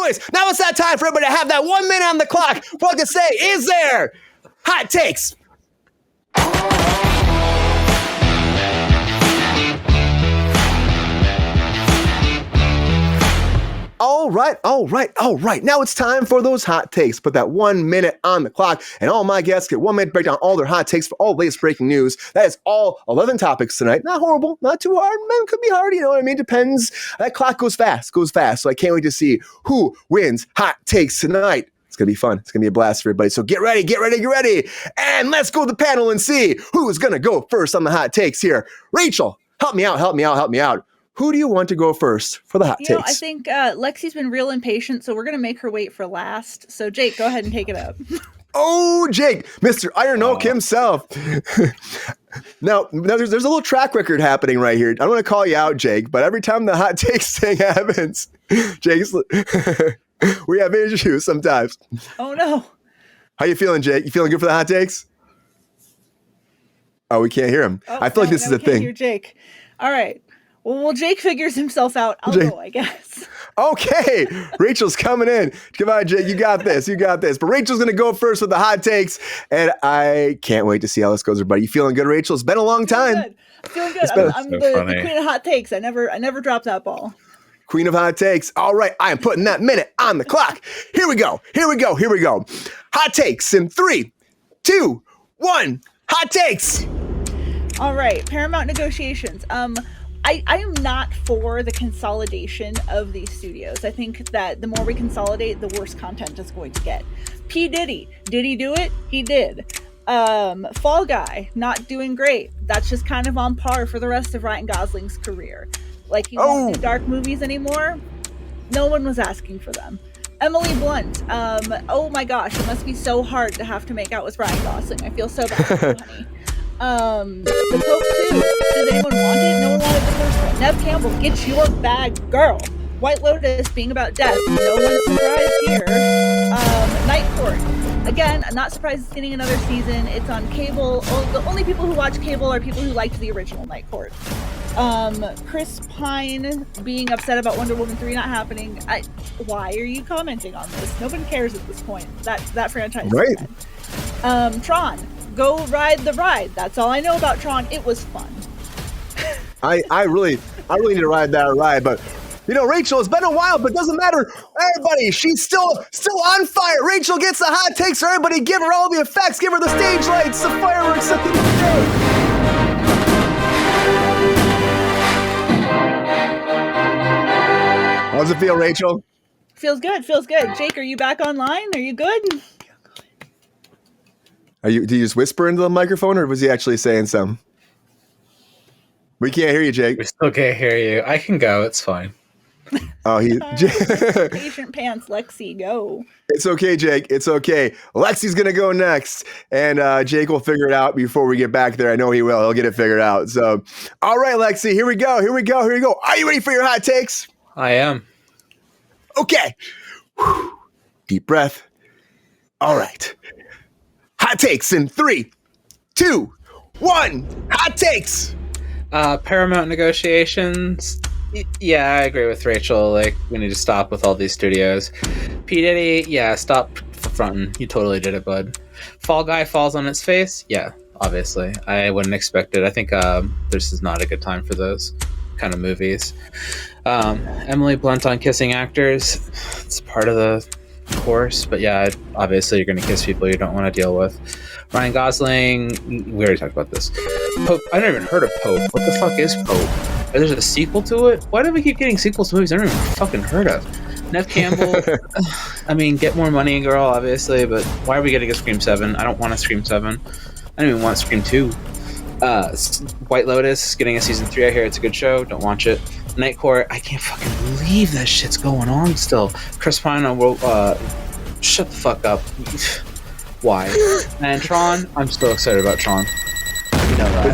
boys, now it's that time for everybody to have that 1 minute on the clock. What to say? Is there hot takes? All right. Now it's time for those hot takes. Put that 1 minute on the clock, and all my guests get 1 minute to break down all their hot takes for all the latest breaking news. That is all 11 topics tonight. Not horrible, not too hard. Man, could be hard, you know what I mean? Depends. That clock goes fast. So I can't wait to see who wins hot takes tonight. It's going to be fun. It's going to be a blast for everybody. So get ready. And let's go to the panel and see who's going to go first on the hot takes here. Rachel, help me out. Who do you want to go first for the hot takes? I think Lexi's been real impatient, so we're going to make her wait for last. So, Jake, go ahead and take it up. Oh, Jake, Mr. Iron Oak himself. Now there's a little track record happening right here. I don't want to call you out, Jake, but every time the hot takes thing happens, Jake's we have issues sometimes. Oh, no. How you feeling, Jake? You feeling good for the hot takes? Oh, we can't hear him. I feel like this is a thing. Hear Jake. All right. Well, while Jake figures himself out, I'll go, I guess. Okay. Rachel's coming in. Come on, Jake. You got this. But Rachel's going to go first with the hot takes, and I can't wait to see how this goes, everybody. You feeling good, Rachel? It's been a long time. Feeling good. I'm the queen of hot takes. I never dropped that ball. Queen of hot takes. All right. I am putting that minute on the clock. Here we go. Hot takes in 3, 2, 1. Hot takes. All right. Paramount negotiations. I am not for the consolidation of these studios. I think that the more we consolidate, the worse content is going to get. P. Diddy. Did he do it? He did. Fall Guy, not doing great. That's just kind of on par for the rest of Ryan Gosling's career. Like, he won't do dark movies anymore. No one was asking for them. Emily Blunt. Oh my gosh, it must be so hard to have to make out with Ryan Gosling. I feel so bad for honey. The Pope 2. Did anyone want it? No one wanted the first one. Nev Campbell, get your bag, girl. White Lotus being about death. No one's surprised here. Night Court. Again, I'm not surprised it's getting another season. It's on cable. The only people who watch cable are people who liked the original Night Court. Chris Pine being upset about Wonder Woman 3 not happening. Why are you commenting on this? Nobody cares at this point. That franchise. Right. Tron. Go ride the ride. That's all I know about Tron. It was fun. I really need to ride that ride, but you know, Rachel, it's been a while, but it doesn't matter. Everybody, she's still on fire. Rachel gets the hot takes. So everybody, give her all the effects. Give her the stage lights, the fireworks at the end. How does it feel, Rachel? Feels good. Jake, are you back online? Are you good? Do you just whisper into the microphone, or was he actually saying something? We can't hear you, Jake. We still can't hear you. I can go. It's fine. Oh, patient pants. Lexi, go. It's okay, Jake. It's okay. Lexi's gonna go next, and Jake will figure it out before we get back there. I know he will. He'll get it figured out. So, all right, Lexi, here we go. Are you ready for your hot takes? I am. Okay. Whew. Deep breath. All right. Hot takes in 3, 2, 1. Hot takes. Paramount negotiations. Yeah, I agree with Rachel. Like, we need to stop with all these studios. P. Diddy, yeah, stop fronting. You totally did it, bud. Fall Guy falls on its face. Yeah, obviously. I wouldn't expect it. I think this is not a good time for those kind of movies. Emily Blunt on kissing actors. It's part of the course, but yeah, obviously you're going to kiss people you don't want to deal with. Ryan Gosling, we already talked about this. Pope, I never even heard of Pope. What the fuck is Pope? There's a sequel to it? Why do we keep getting sequels to movies I never even fucking heard of? Nev Campbell, I mean, get more money, girl, obviously, but why are we getting a Scream 7? I don't want a Scream 7. I don't even want Scream 2. White Lotus, getting a season 3, I hear it's a good show, don't watch it. Night Court, I can't fucking believe that shit's going on still. Chris Pine will, shut the fuck up. Why? And Tron, I'm still excited about Tron. You know that.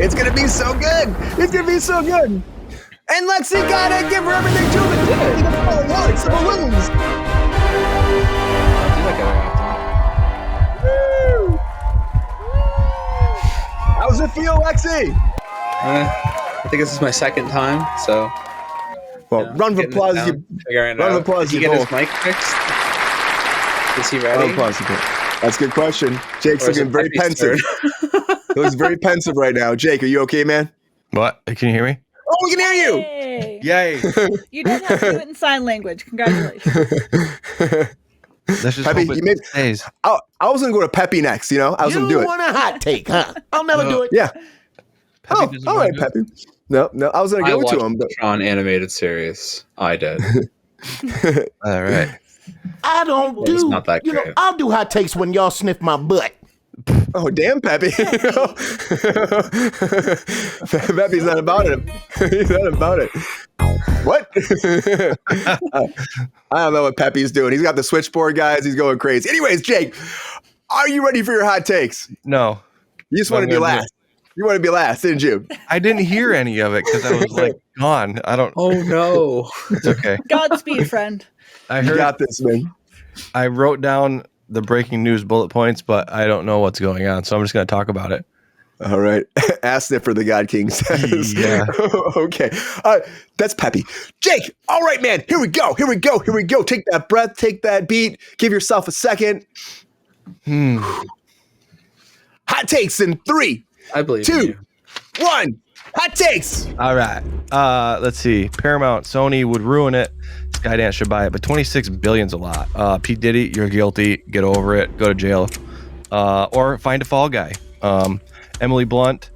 It's gonna be so good. It's gonna be so good. And Lexi gotta give her everything to the day. The fireworks, the balloons. I do like every Woo! How's it feel, Lexi? I think this is my second time, so Well, round of Getting it applause. down, figuring it Round of out. applause. Did he You get his both. mic fixed? Is he Round of ready? applause. You both. That's a good question. Jake's Or is it looking very Pepe's pensive. turn? He looks very pensive right now. Jake, are you okay, man? What? Can you hear me? Oh, we can hear you. Hey. Yay! You don't have to do it in sign language. Congratulations. Let's just Pepe, hope you it made- stays. I was gonna go to Peppy next. I was gonna do it. want a hot take, huh? I'll never do it. Yeah. Pepe Oh, doesn't all wanna right, do it? Peppy. No, I was gonna I go watched to him, but the Tron animated series. I did. All right. I don't It's do. not that You know, great. I'll do hot takes when y'all sniff my butt. oh damn, Peppy. Peppy's not about it. He's not about it. What? I don't know what Peppy's doing. He's got the switchboard, guys. He's going crazy. Anyways, Jake, are you ready for your hot takes? No, You just I'm want to be gonna do last. You want to be last, didn't you? I didn't hear any of it because I was like gone. I don't. Oh no! It's okay. Godspeed, friend. I You heard. got this, man. I wrote down the breaking news bullet points, but I don't know what's going on, so I'm just going to talk about it. All right. Ask it for the God King says. Yeah. Okay. That's Peppy. Jake, all right, man. Here we go. Take that breath. Take that beat. Give yourself a second. Hot takes in 3, I believe 2, in you. 1. Hot takes. All right. Let's see. Paramount, Sony would ruin it. Skydance should buy it, but 26 billion's a lot. Pete Diddy, you're guilty. Get over it. Go to jail. Or find a fall guy. Emily Blunt,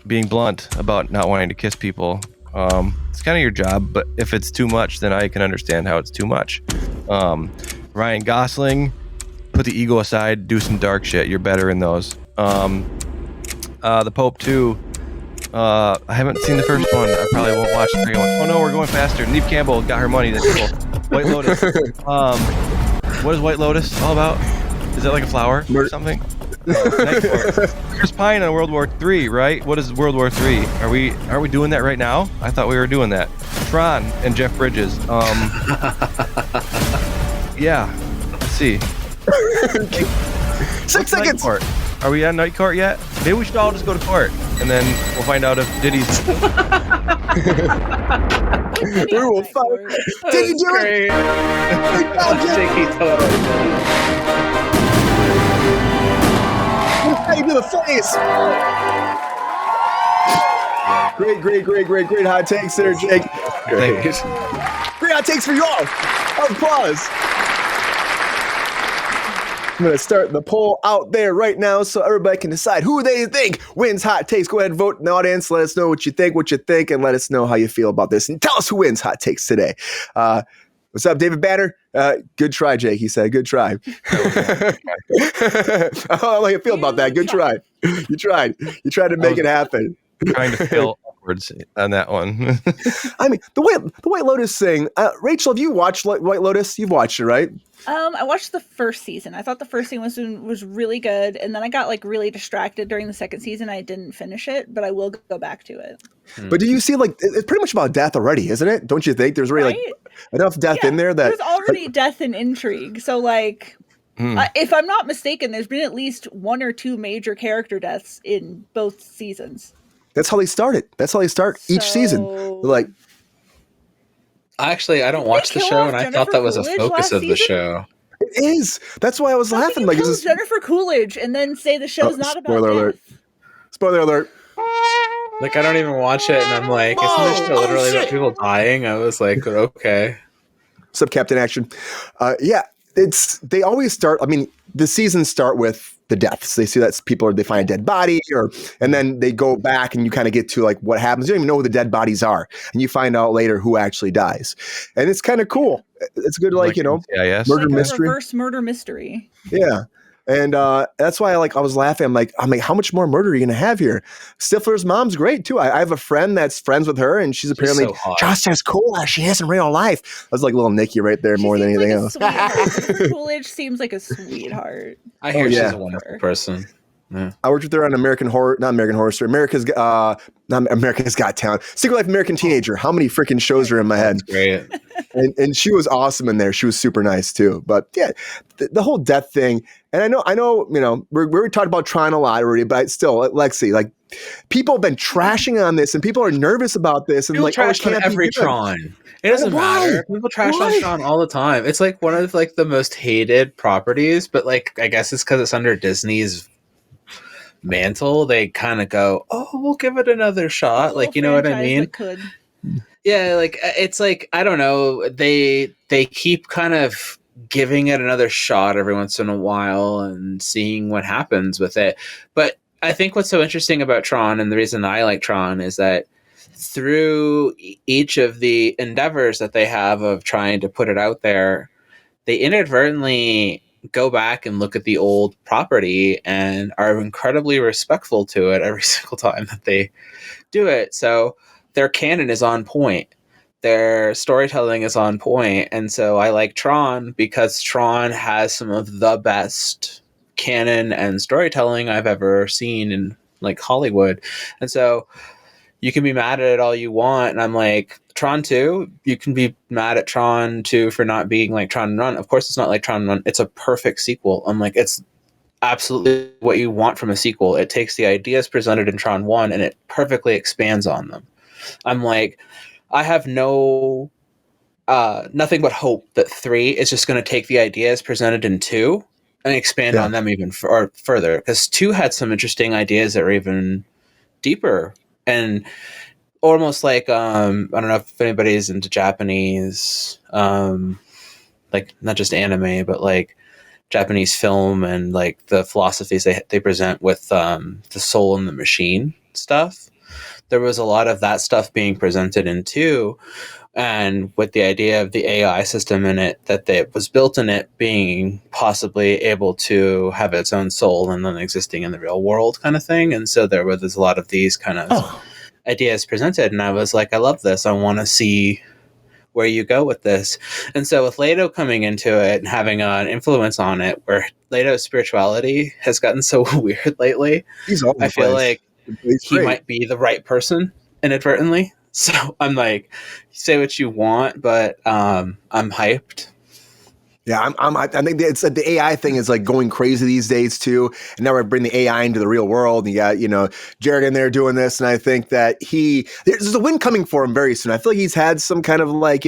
being blunt about not wanting to kiss people. It's kind of your job, but if it's too much, then I can understand how it's too much. Ryan Gosling, put the ego aside. Do some dark shit. You're better in those. The Pope 2. I haven't seen the first one. I probably won't watch the second one. Oh no, we're going faster. Neve Campbell got her money. That's cool. White Lotus. What is White Lotus all about? Is that like a flower or something? Night Court. Chris Pine on World War III, right? What is World War III? Are we doing that right now? I thought we were doing that. Tron and Jeff Bridges. Yeah. Let's see. 6 seconds. Night Court? Are we on Night Court yet? Maybe we should all just go to court, and then we'll find out if Diddy's. We will find. Did you do it? Great. Good job, Jake. Jake, he totally did it. How you do the face? Great hot takes there, Jake. Thank you. Great hot takes for you all. Applause. I'm going to start the poll out there right now so everybody can decide who they think wins hot takes. Go ahead and vote in the audience. Let us know what you think, and let us know how you feel about this. And tell us who wins hot takes today. What's up, David Banner? Good try, Jake. He said, good try. I don't know how you feel about that. Good try. You tried. You tried to make it happen. Trying to feel upwards on that one. I mean, the White Lotus thing. Rachel, have you watched White Lotus? You've watched it, right? I watched the first season. I thought the first season was really good, and then I got really distracted during the second season. I didn't finish it, but I will go back to it. But do you see it's pretty much about death already, isn't it? Don't you think there's already enough death in there that there's already death and intrigue. So if I'm not mistaken, there's been at least 1 or 2 major character deaths in both seasons. that's how they start it. That's how they start each season. They're Actually, I don't watch the kill show, off and I Jennifer thought that was a Coolidge focus last of the season? show. it is. That's why I was laughing. Like, Is this Jennifer Coolidge, and then say the show's not about spoiler alert. death. Spoiler alert. Like, I don't even watch it, and I'm like, isn't this show literally about people dying? I was like, okay. What's up, Captain Action? They always start. I mean, the seasons start with the deaths. They see that they find a dead body, and then they go back and you kind of get to what happens. You don't even know who the dead bodies are, and you find out later who actually dies, and it's kind of cool. It's good, CIS. murder Like a mystery. reverse murder mystery. Yeah. And that's why I was laughing. I'm like, how much more murder are you going to have here? Stifler's mom's great, too. I have a friend that's friends with her, and she's apparently so hot. just as cool as she is in real life. I was like little Nikki right there more than anything else. Jennifer Coolidge seems like a sweetheart. I hear yeah. she's a wonderful person. I worked with her on not American Horror Story, not America's Got Talent, Secret Life of American Teenager. How many freaking shows are in my head? That's great. And she was awesome in there. She was super nice too. But yeah, the whole death thing. And I know, we talked about Tron a lot already, but still, Lexi, like, people have been trashing on this, and people are nervous about this. And People like, trash it can't on every be good. Tron. It doesn't matter. People trash on Tron all the time. It's like one of like the most hated properties, but like I guess it's because it's under Disney's mantle. They kind of go, "Oh, we'll give it another shot." Like, you know what I mean? Yeah, like it's like I don't know. They keep kind of giving it another shot every once in a while and seeing what happens with it. But I think what's so interesting about Tron, and the reason I like Tron, is that through each of the endeavors that they have of trying to put it out there, they inadvertently go back and look at the old property and are incredibly respectful to it every single time that they do it. So their canon is on point. Their storytelling is on point. And so I like Tron because Tron has some of the best canon and storytelling I've ever seen in like Hollywood. And so you can be mad at it all you want. And I'm like, Tron 2, you can be mad at Tron 2 for not being like Tron Run. Of course, it's not like Tron Run. It's a perfect sequel. I'm like, it's absolutely what you want from a sequel. It takes the ideas presented in Tron 1 and it perfectly expands on them. I'm like, I have nothing but hope that 3 is just going to take the ideas presented in 2 and expand on them even further. Because 2 had some interesting ideas that were even deeper and almost like I don't know if anybody's into Japanese, like not just anime, but like Japanese film and like the philosophies they present with the soul and the machine stuff. There was a lot of that stuff being presented in 2, and with the idea of the AI system in it that was built in it being possibly able to have its own soul and then existing in the real world kind of thing. And so there's a lot of these kind of ideas presented, and I was like, I love this. I want to see where you go with this. And so with Leto coming into it and having an influence on it, where Leto's spirituality has gotten so weird lately, I feel like he might be the right person inadvertently. So I'm like, say what you want, but I'm hyped. Yeah, I think it's the AI thing is like going crazy these days too. And now we're bringing the AI into the real world. And you got, Jared in there doing this. And I think that there's a win coming for him very soon. I feel like he's had some kind of like,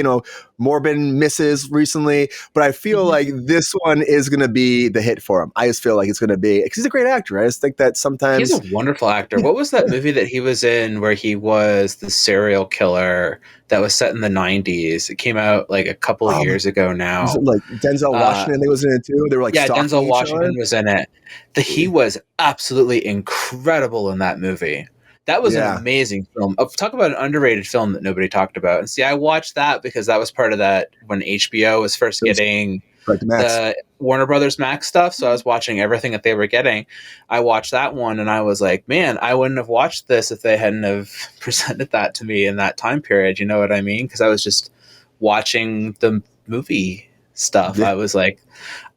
morbid misses recently, but I feel like this one is going to be the hit for him. I just feel like it's going to be, because he's a great actor. I just think that sometimes he's a wonderful actor. What was that movie that he was in where he was the serial killer that was set in the 90s? It came out like a couple of years ago now. Was it like Denzel Washington? They was in it too. They were like, Denzel Washington was in it. He was absolutely incredible in that movie. That was an amazing film. Talk about an underrated film that nobody talked about. And see, I watched that because that was part of that when HBO was first getting the Warner Brothers Max stuff. So I was watching everything that they were getting. I watched that one and I was like, man, I wouldn't have watched this if they hadn't have presented that to me in that time period. You know what I mean? Because I was just watching the movie stuff. I was like,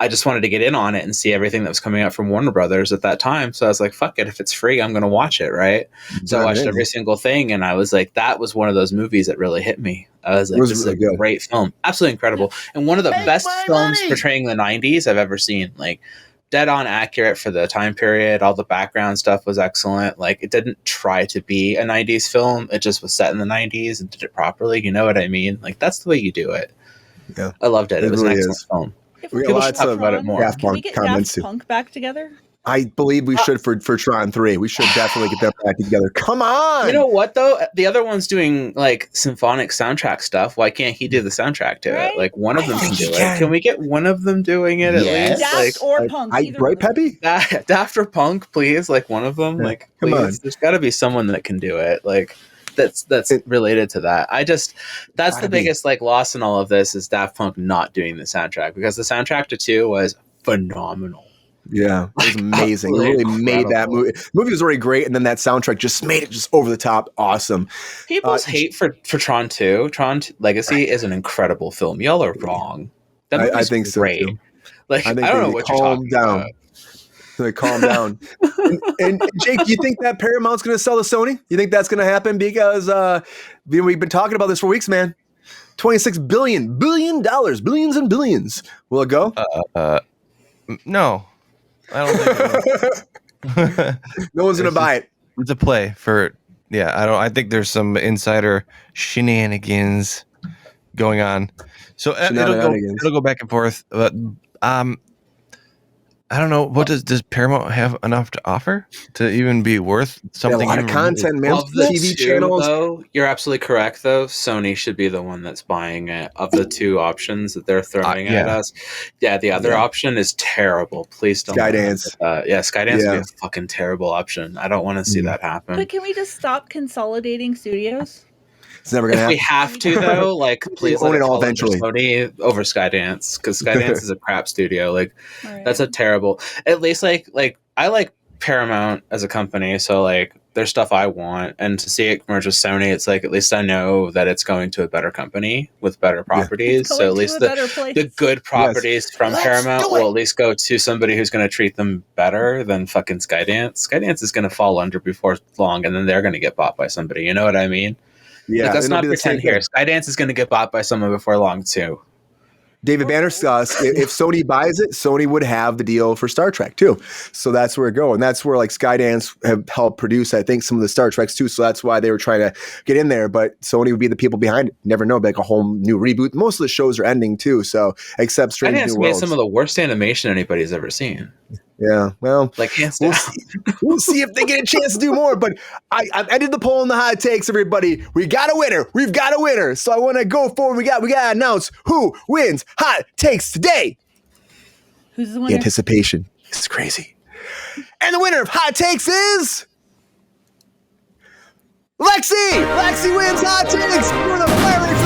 I just wanted to get in on it and see everything that was coming out from Warner Brothers at that time. So I was like, fuck it. If it's free, I'm going to watch it. Right. So I watched every single thing. And I was like, that was one of those movies that really hit me. I was like, this is a great film. Absolutely incredible. And one of the best films portraying the 90s I've ever seen. Like dead on accurate for the time period. All the background stuff was excellent. Like it didn't try to be a 90s film. It just was set in the 90s and did it properly. You know what I mean? Like that's the way you do it. Yeah. I loved it. It was an excellent film. People should talk about it more. Can we get Daft Punk back together? I believe we should for Tron 3. We should definitely get them back together. Come on! You know what, though? The other one's doing, like, symphonic soundtrack stuff. Why can't he do the soundtrack to it? Like, one of them can do it. Can we get one of them doing it at least? Daft or Punk. Right, Peppy? Daft or Punk, please. Like, one of them. Like, come on. There's got to be someone that can do it. Like, that's related to that. That's the biggest like loss in all of this is Daft Punk not doing the soundtrack, because the soundtrack to 2 was phenomenal. Yeah, it was amazing. It really made that movie. The movie was already great, and then that soundtrack just made it just over the top awesome. People's hate for Tron 2, Tron Legacy is an incredible film. Y'all are wrong. That movie's I think great. So too. Like I don't know what you're talking about. Like, calm down. And Jake, you think that Paramount's going to sell to Sony? You think that's going to happen? Because we've been talking about this for weeks, man. $26 billion, billions and billions. Will it go? No, I don't think No one's going to buy it. it's a play for. Yeah, I think there's some insider shenanigans going on. So it'll go back and forth. But I don't know. What does Paramount have enough to offer to even be worth something? A lot of content, man. Of the TV two, channels. though, you're absolutely correct. Though Sony should be the one that's buying it. Of the two options that they're throwing at us, the other option is terrible. Please don't. Skydance. Skydance would be a fucking terrible option. I don't want to see that happen. But can we just stop consolidating studios? It's never going to happen. If we have to, though, like, please own let it all eventually. Sony over Skydance, because Skydance is a crap studio. Like, that's a terrible. At least, like I like Paramount as a company, so like, there's stuff I want, and to see it merge with Sony, it's like at least I know that it's going to a better company with better properties. So at least the good properties from Paramount will at least go to somebody who's going to treat them better than fucking Skydance. Skydance is going to fall under before long, and then they're going to get bought by somebody. You know what I mean? Yeah, like, let's not pretend here. Skydance is going to get bought by someone before long too. David Banner, if Sony buys it, Sony would have the deal for Star Trek too. So that's where it goes. And that's where like Skydance have helped produce, I think, some of the Star Treks too. So that's why they were trying to get in there. But Sony would be the people behind it. You never know, like a whole new reboot. Most of the shows are ending too. So except Strange New Worlds. Skydance made some of the worst animation anybody's ever seen. Yeah, well, like hands down. We'll see if they get a chance to do more. But I did the poll in the hot takes, everybody. We got a winner. We've got a winner. So I want to go forward. We got to announce who wins hot takes today. Who's the winner? The anticipation is crazy. And the winner of hot takes is Lexi. Lexi wins hot takes for the very